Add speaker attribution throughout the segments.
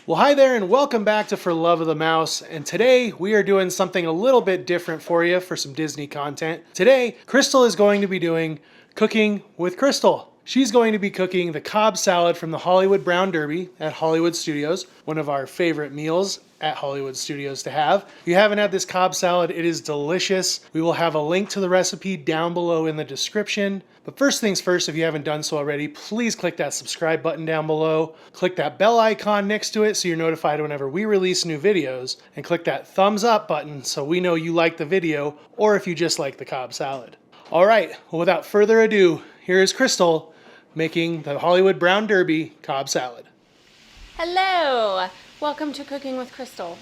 Speaker 1: Well, hi there and welcome back to For Love of the Mouse. And today we are doing something a little bit different for you for some Disney content. Today, Crystal is going to be doing Cooking with Crystal. She's going to be cooking the Cobb salad from the Hollywood Brown Derby at Hollywood Studios, one of our favorite meals at Hollywood Studios to have. If you haven't had this Cobb salad, it is delicious. We will have a link to the recipe down below in the description. But first things first, if you haven't done so already, please click that subscribe button down below. Click that bell icon next to it so you're notified whenever we release new videos. And click that thumbs up button so we know you like the video or if you just like the Cobb salad. All right, well, without further ado, here is Crystal making the Hollywood Brown Derby Cobb salad.
Speaker 2: Hello, welcome to Cooking with Crystal.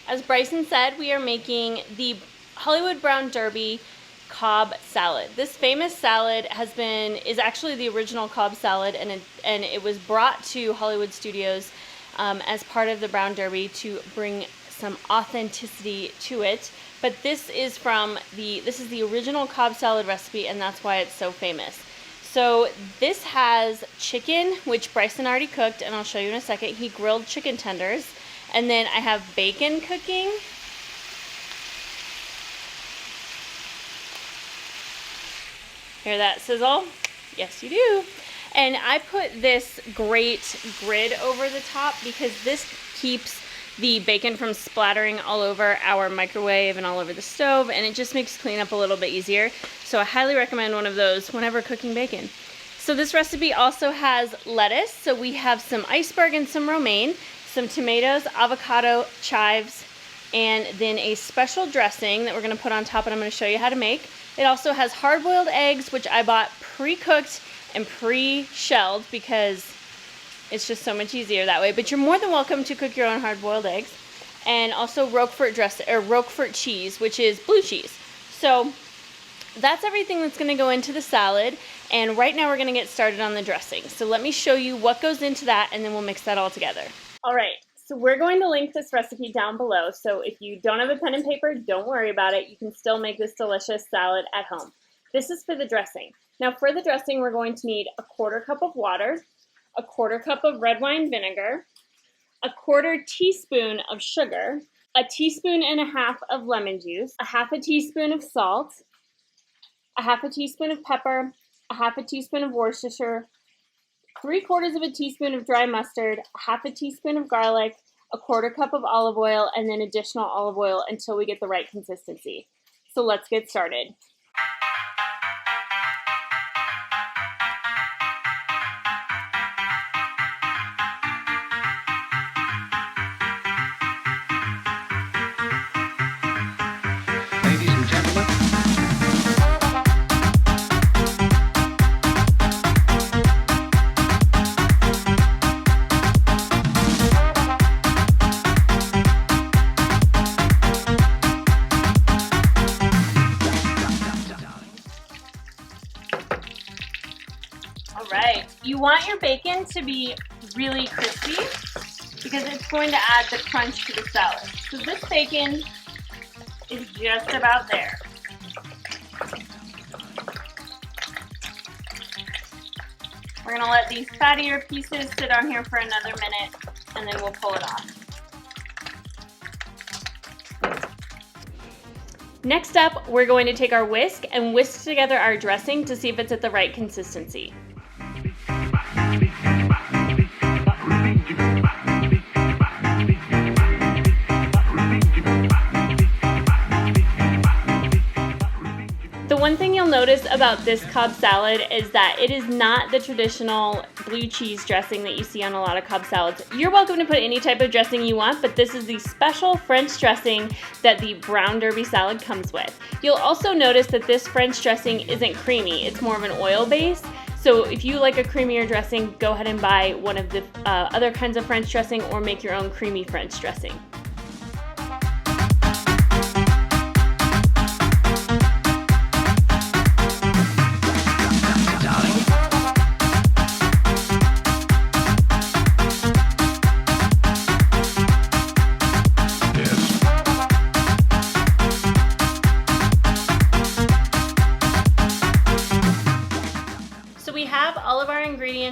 Speaker 2: As Bryson said, we are making the Hollywood Brown Derby Cobb salad. This famous salad is actually the original Cobb salad, and it was brought to Hollywood Studios as part of the Brown Derby to bring some authenticity to it. But this is the original Cobb salad recipe, and that's why it's so famous. So this has chicken, which Bryson already cooked, and I'll show you in a second. He grilled chicken tenders. And then I have bacon cooking. Hear that sizzle? Yes, you do. And I put this great grid over the top because this keeps the bacon from splattering all over our microwave and all over the stove, and it just makes cleanup a little bit easier. So I highly recommend one of those whenever cooking bacon. So this recipe also has lettuce. So we have some iceberg and some romaine, some tomatoes, avocado, chives, and then a special dressing that we're gonna put on top, and I'm gonna show you how to make. It also has hard-boiled eggs, which I bought pre-cooked and pre-shelled because it's just so much easier that way. But you're more than welcome to cook your own hard-boiled eggs. And also Roquefort cheese, which is blue cheese. So that's everything that's gonna go into the salad. And right now we're gonna get started on the dressing. So let me show you what goes into that, and then we'll mix that all together. All right, so we're going to link this recipe down below. So if you don't have a pen and paper, don't worry about it. You can still make this delicious salad at home. This is for the dressing. Now for the dressing, we're going to need a 1/4 cup of water, a 1/4 cup of red wine vinegar, a 1/4 teaspoon of sugar, a 1.5 teaspoons of lemon juice, a 1/2 teaspoon of salt, a 1/2 teaspoon of pepper, a 1/2 teaspoon of Worcestershire, 3/4 teaspoon of dry mustard, a 1/2 teaspoon of garlic, a 1/4 cup of olive oil, and then additional olive oil until we get the right consistency. So let's get started. Alright, you want your bacon to be really crispy because it's going to add the crunch to the salad. So this bacon is just about there. We're going to let these fattier pieces sit on here for another minute, and then we'll pull it off. Next up, we're going to take our whisk and whisk together our dressing to see if it's at the right consistency. The one thing you'll notice about this Cobb salad is that it is not the traditional blue cheese dressing that you see on a lot of Cobb salads. You're welcome to put any type of dressing you want, but this is the special French dressing that the Brown Derby salad comes with. You'll also notice that this French dressing isn't creamy. It's more of an oil base. So if you like a creamier dressing, go ahead and buy one of the other kinds of French dressing or make your own creamy French dressing.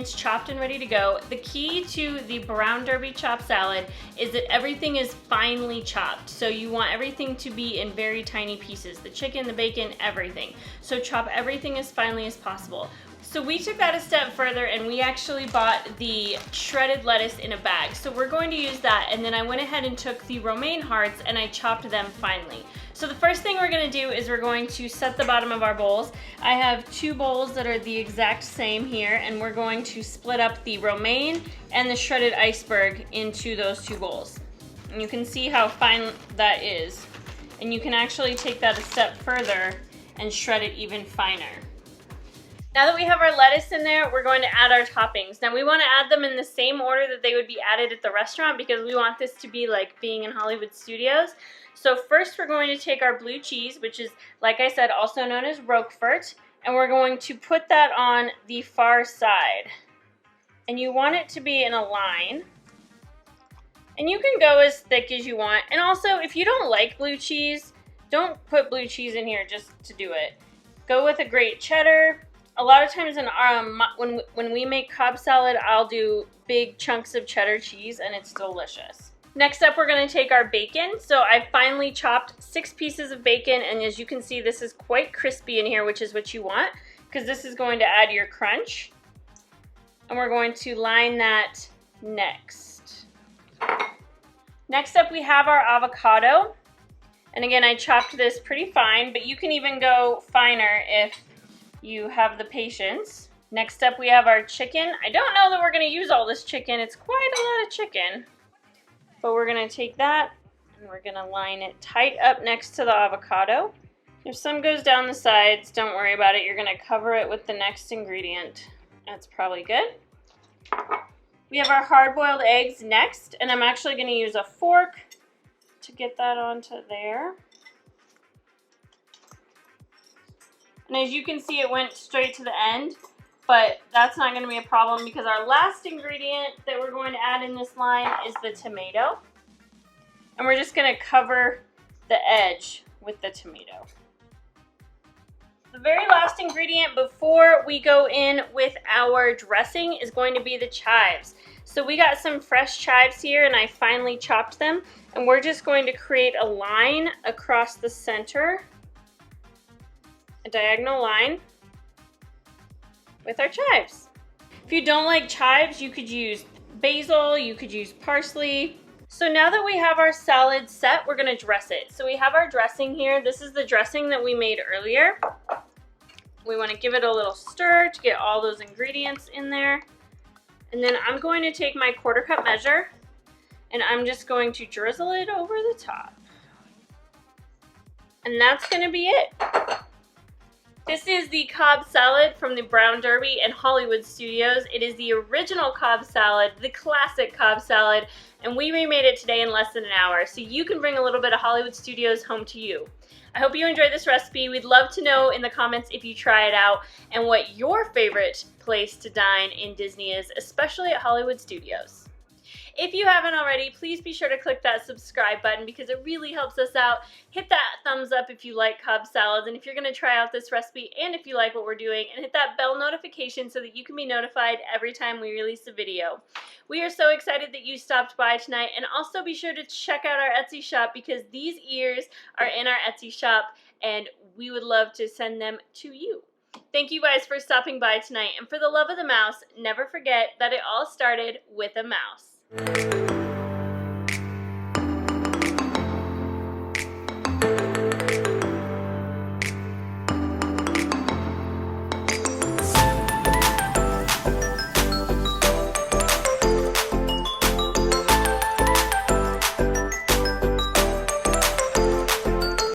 Speaker 2: ingredients chopped and ready to go. The key to the brown derby chopped salad is that everything is finely chopped. So you want everything to be in very tiny pieces. The chicken, the bacon, everything. So chop everything as finely as possible. So we took that a step further and we actually bought the shredded lettuce in a bag. So we're going to use that, and then I went ahead and took the romaine hearts and I chopped them finely. So the first thing we're gonna do is we're going to set the bottom of our bowls. I have 2 bowls that are the exact same here, and we're going to split up the romaine and the shredded iceberg into those 2 bowls. And you can see how fine that is. And you can actually take that a step further and shred it even finer. Now that we have our lettuce in there, we're going to add our toppings. Now we want to add them in the same order that they would be added at the restaurant because we want this to be like being in Hollywood Studios. So first we're going to take our blue cheese, which is, like I said, also known as Roquefort, and we're going to put that on the far side. And you want it to be in a line. And you can go as thick as you want. And also, if you don't like blue cheese, don't put blue cheese in here just to do it. Go with a great cheddar. A lot of times when we make Cobb salad, I'll do big chunks of cheddar cheese and it's delicious. Next up, we're gonna take our bacon. So I finely chopped 6 pieces of bacon, and as you can see, this is quite crispy in here, which is what you want, because this is going to add your crunch. And we're going to line that next. Next up, we have our avocado. And again, I chopped this pretty fine, but you can even go finer if you have the patience. Next up, we have our chicken. I don't know that we're gonna use all this chicken. It's quite a lot of chicken. But we're gonna take that and we're gonna line it tight up next to the avocado. If some goes down the sides, don't worry about it. You're gonna cover it with the next ingredient. That's probably good. We have our hard-boiled eggs next, and I'm actually gonna use a fork to get that onto there. And as you can see, it went straight to the end, but that's not gonna be a problem because our last ingredient that we're going to add in this line is the tomato. And we're just gonna cover the edge with the tomato. The very last ingredient before we go in with our dressing is going to be the chives. So we got some fresh chives here and I finely chopped them, and we're just going to create a line across the center, a diagonal line with our chives. If you don't like chives, you could use basil, you could use parsley. So now that we have our salad set, we're gonna dress it. So we have our dressing here. This is the dressing that we made earlier. We wanna give it a little stir to get all those ingredients in there. And then I'm going to take my 1/4 cup measure and I'm just going to drizzle it over the top. And that's gonna be it. This is the Cobb salad from the Brown Derby and Hollywood Studios. It is the original Cobb salad, the classic Cobb salad, and we remade it today in less than an hour, so you can bring a little bit of Hollywood Studios home to you. I hope you enjoyed this recipe. We'd love to know in the comments if you try it out and what your favorite place to dine in Disney is, especially at Hollywood Studios. If you haven't already, please be sure to click that subscribe button because it really helps us out. Hit that thumbs up if you like Cobb salads and if you're going to try out this recipe and if you like what we're doing, and hit that bell notification so that you can be notified every time we release a video. We are so excited that you stopped by tonight, and also be sure to check out our Etsy shop because these ears are in our Etsy shop and we would love to send them to you. Thank you guys for stopping by tonight, and for the love of the mouse, never forget that it all started with a mouse.